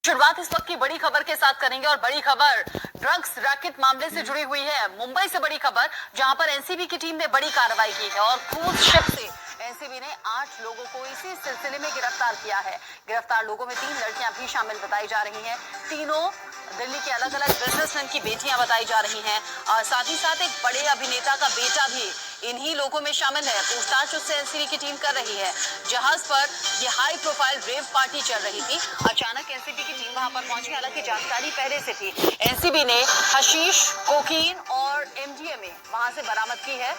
शुरुआत इस वक्त की बड़ी खबर के साथ करेंगे और बड़ी खबर ड्रग्स रैकेट मामले से जुड़ी हुई है। मुंबई से बड़ी खबर जहां पर एनसीबी की टीम ने बड़ी कार्रवाई की है और क्रूज शिप से एनसीबी ने 8 लोगों को इसी सिलसिले में गिरफ्तार किया है। गिरफ्तार लोगों में 3 लड़कियां भी शामिल बताई जा रही हैं। तीनों दिल्ली के अलग अलग बिजनेसमैन की बेटियां बताई जा रही हैं और साथ ही साथ एक बड़े अभिनेता का बेटा भी इन्हीं लोगों में शामिल है। पूछताछ उससे एनसीबी की टीम कर रही है। जहाज पर ये हाई प्रोफाइल रेव पार्टी चल रही थी। अचानक एनसीबी की टीम वहां पर पहुंची। हालांकि जानकारी पहले से थी। एनसीबी ने हशीश, कोकीन और एमडीएमए वहां से बरामद की है।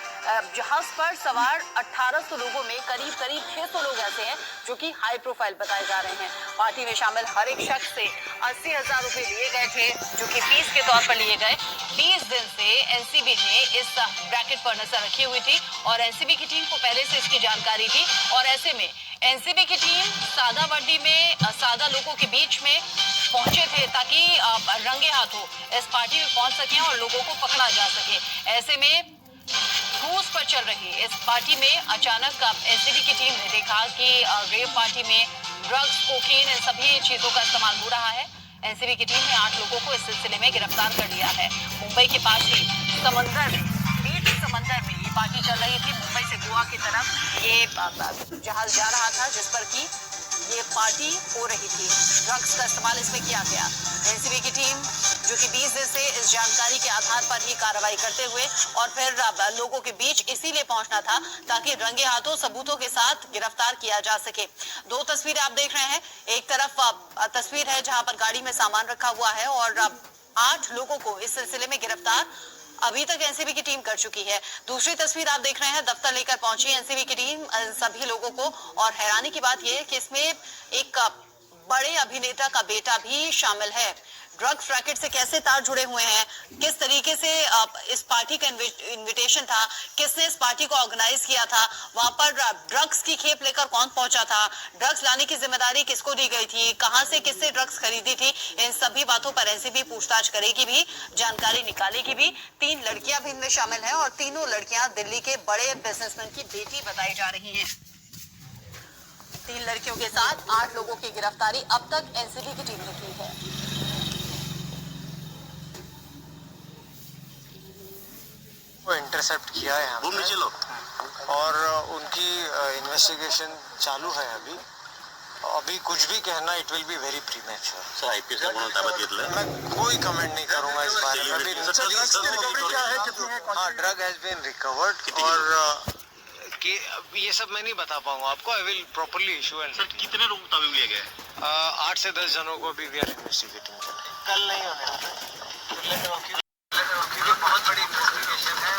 जहाज पर सवार 1800 लोगों में करीब 600 लोग ऐसे हैं जो कि हाई प्रोफाइल बताए जा रहे हैं। पार्टी में शामिल हर एक शख्स से 80,000 रुपए लिए गए थे जो कि फीस के तौर पर लिए गए। 20 दिन से एनसीबी ने इस ब्रैकेट पर नजर रखी हुई थी और एनसीबी की टीम को पहले से इसकी जानकारी थी और ऐसे में एनसीबी की टीम सादा वर्दी में सादा लोगों के बीच में पहुंचे थे ताकि रंगे हाथों इस पार्टी में पहुंच सकें और लोगों को पकड़ा जा सके। ऐसे में क्रूज पर चल रही इस पार्टी में अचानक एनसीबी की टीम ने देखा कि रेव पार्टी में ड्रग्स, कोकीन, इन सभी चीजों का इस्तेमाल हो रहा है। एनसीबी की टीम ने 8 लोगों को इस सिलसिले में गिरफ्तार कर लिया है। मुंबई के पास ही समंदर में ये पार्टी चल रही थी। मुंबई से गोवा की तरफ ये जहाज जा रहा था जिस पर की ये पार्टी हो रही थी। ड्रग्स का इस्तेमाल इसमें किया गया। एनसीबी की टीम जो कि 20 दिन से इस जानकारी के आधार पर ही कार्रवाई करते हुए और फिर लोगों के बीच इसीलिए पहुंचना था ताकि रंगे हाथों सबूतों के साथ गिरफ्तार किया जा सके। 2 तस्वीरें आप देख रहे हैं। एक तरफ तस्वीर है जहां पर गाड़ी में सामान रखा हुआ है और 8 लोगों को इस सिलसिले में गिरफ्तार अभी तक एनसीबी की टीम कर चुकी है। दूसरी तस्वीर आप देख रहे हैं, दफ्तर लेकर पहुंची एनसीबी की टीम सभी लोगों को। और हैरानी की बात यह है कि इसमें एक बड़े अभिनेता का बेटा भी शामिल है। ड्रग्स रैकेट से कैसे तार जुड़े हुए हैं, किस तरीके से इस पार्टी का इनविटेशन था, किसने इस पार्टी को ऑर्गेनाइज किया था, वहां पर ड्रग्स की खेप लेकर कौन पहुंचा था, ड्रग्स लाने की जिम्मेदारी किसको दी गई थी, कहां से किससे ड्रग्स खरीदी थी, इन सभी बातों पर एनसीबी पूछताछ करेगी भी, जानकारी निकालेगी भी। 3 लड़कियां भी इनमें शामिल हैं और तीनों लड़कियां दिल्ली के बड़े बिजनेसमैन की बेटी बताई जा रही हैं। 3 लड़कियों के साथ 8 लोगों की गिरफ्तारी अब तक एनसीबी की टीम ने की है। इंटरसेप्ट किया है और उनकी इन्वेस्टिगेशन चालू है। अभी कुछ भी कहना it will be very premature. Sir IPS का गुण ताबत घेतलं मैं कोई कमेंट नहीं करूंगा इस बारे में। हाँ, ड्रग हैज बीन रिकवर्ड और कि ये सब मैं नहीं बता पाऊंगा आपको। I will properly issue and sir कितने लोग ताबे लिए गए? 8 से 10 जनों को भी वी आर इन्वेस्टिगेटिंग। कल नहीं होने वाला क्योंकि बहुत बड़ी इन्वेस्टिगेशन है।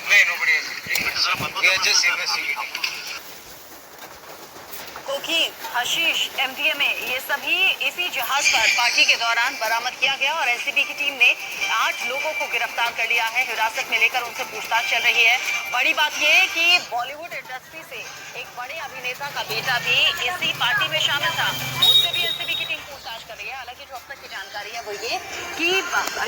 नहीं, nobody we are just investigating. Cocaine, hashish, MDMA ये सभी इसी जहाज पर पार्टी के दौरान बरामद किया गया और एनसीबी की टीम ने 8 लोगों को गिरफ्तार कर लिया है। हिरासत में लेकर उनसे पूछताछ चल रही है। बड़ी बात यह है कि बॉलीवुड इंडस्ट्री से एक बड़े अभिनेता का बेटा भी इसी पार्टी में शामिल था। उससे भी एनसीबी की टीम पूछताछ कर रही है। हालांकि जो अब तक की जानकारी है वो ये कि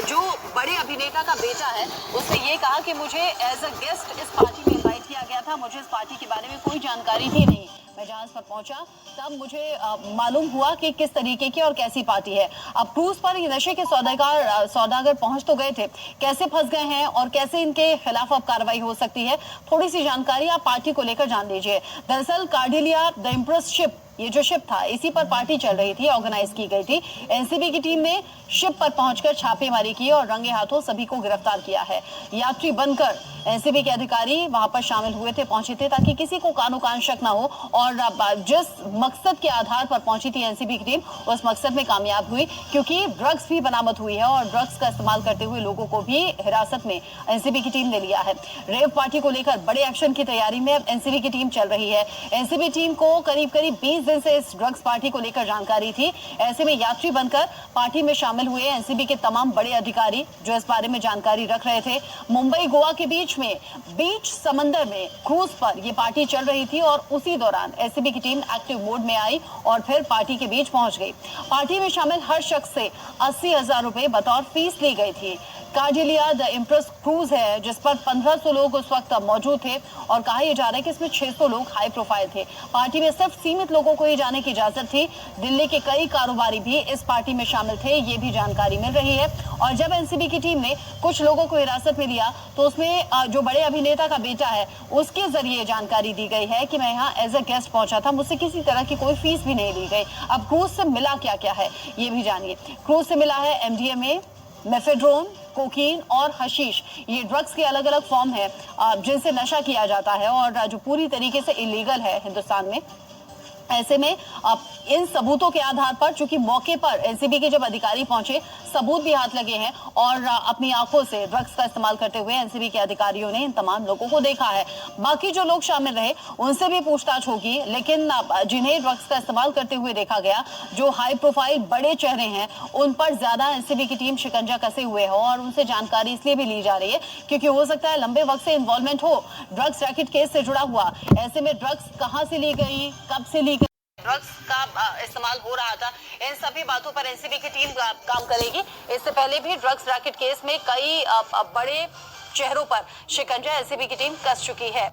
जो बड़े अभिनेता का बेटा है उसने ये कहा कि मुझे एज अ गेस्ट इस पार्टी में इन्वाइट किया गया था। मुझे इस पार्टी के बारे में कोई जानकारी थी नहीं। मैं जहाज पर पहुंचा तब मुझे मालूम हुआ कि किस तरीके की और कैसी पार्टी है। अब क्रूज पर ये नशे के सौदागर पहुंच तो गए थे, कैसे फंस गए हैं और कैसे इनके खिलाफ अब कार्रवाई हो सकती है, थोड़ी सी जानकारी आप पार्टी को लेकर जान लीजिए। दरअसल कार्डिलिया द इम्प्रेस शिप, ये जो शिप था इसी पर पार्टी चल रही थी, ऑर्गेनाइज की गई थी। एनसीबी की टीम ने शिप पर पहुंचकर छापेमारी की और रंगे हाथों सभी को गिरफ्तार किया है। यात्री बनकर एनसीबी के अधिकारी वहां पर शामिल हुए थे, पहुंचे थे ताकि किसी को कानो कान शक ना हो और जिस मकसद के आधार पर पहुंची थी एनसीबी की टीम उस मकसद में कामयाब हुई, क्योंकि ड्रग्स भी बरामद हुई है और ड्रग्स का इस्तेमाल करते हुए लोगों को भी हिरासत में एनसीबी की टीम ने लिया है। रेव पार्टी को लेकर बड़े एक्शन की तैयारी में एनसीबी की टीम चल रही है। एनसीबी टीम को करीब 20 दिन से इस ड्रग्स पार्टी को लेकर जानकारी थी। ऐसे में यात्री बनकर पार्टी में शामिल हुए एनसीबी के तमाम बड़े अधिकारी जो इस बारे में जानकारी रख रहे थे। मुंबई गोवा के बीच समंदर में क्रूज पर यह पार्टी चल रही थी और उसी दौरान एनसीबी की टीम एक्टिव मोड में आई और फिर पार्टी के बीच पहुंच गई। पार्टी में शामिल हर शख्स से 80,000 रुपए बतौर फीस ली गई थी। कार्डिलिया द इम्प्रेस क्रूज है जिस पर 1500 लोग उस वक्त मौजूद थे और कहा यह जा रहा है कि इसमें 600 लोग हाई प्रोफाइल थे। पार्टी में सिर्फ सीमित लोगों को ही जाने की इजाजत थी। दिल्ली के कई कारोबारी भी इस पार्टी में शामिल थे, ये भी जानकारी मिल रही है। और जब एनसीबी की टीम ने कुछ लोगों को हिरासत में लिया तो उसमें जो बड़े अभिनेता का बेटा है उसके जरिए जानकारी दी गई है कि मैं यहाँ एज ए गेस्ट पहुंचा था, मुझसे किसी तरह की कोई फीस भी नहीं ली गई। अब क्रूज से मिला क्या क्या है ये भी जानिए। क्रूज से मिला है एमडीएमए, मेफेड्रोन, कोकीन और हशीश। ये ड्रग्स के अलग अलग फॉर्म है जिनसे नशा किया जाता है और जो पूरी तरीके से इलीगल है हिंदुस्तान में। ऐसे में इन सबूतों के आधार पर, चूंकि मौके पर एनसीबी के जब अधिकारी पहुंचे सबूत भी हाथ लगे हैं और अपनी आंखों से ड्रग्स का इस्तेमाल करते हुए एनसीबी के अधिकारियों ने इन तमाम लोगों को देखा है। बाकी जो लोग शामिल रहे उनसे भी पूछताछ होगी, लेकिन जिन्हें ड्रग्स का इस्तेमाल करते हुए देखा गया, जो हाई प्रोफाइल बड़े चेहरे हैं, उन पर ज्यादा एनसीबी की टीम शिकंजा कसे हुए है और उनसे जानकारी इसलिए भी ली जा रही है क्योंकि हो सकता है लंबे वक्त से इन्वॉल्वमेंट हो ड्रग्स रैकेट केस से जुड़ा हुआ। ऐसे में ड्रग्स कहां से ली गई, कब से ली गई, ड्रग्स का इस्तेमाल हो रहा था, इन सभी बातों पर एनसीबी की टीम काम करेगी। इससे पहले भी ड्रग्स रैकेट केस में कई बड़े चेहरों पर शिकंजा एनसीबी की टीम कस चुकी है।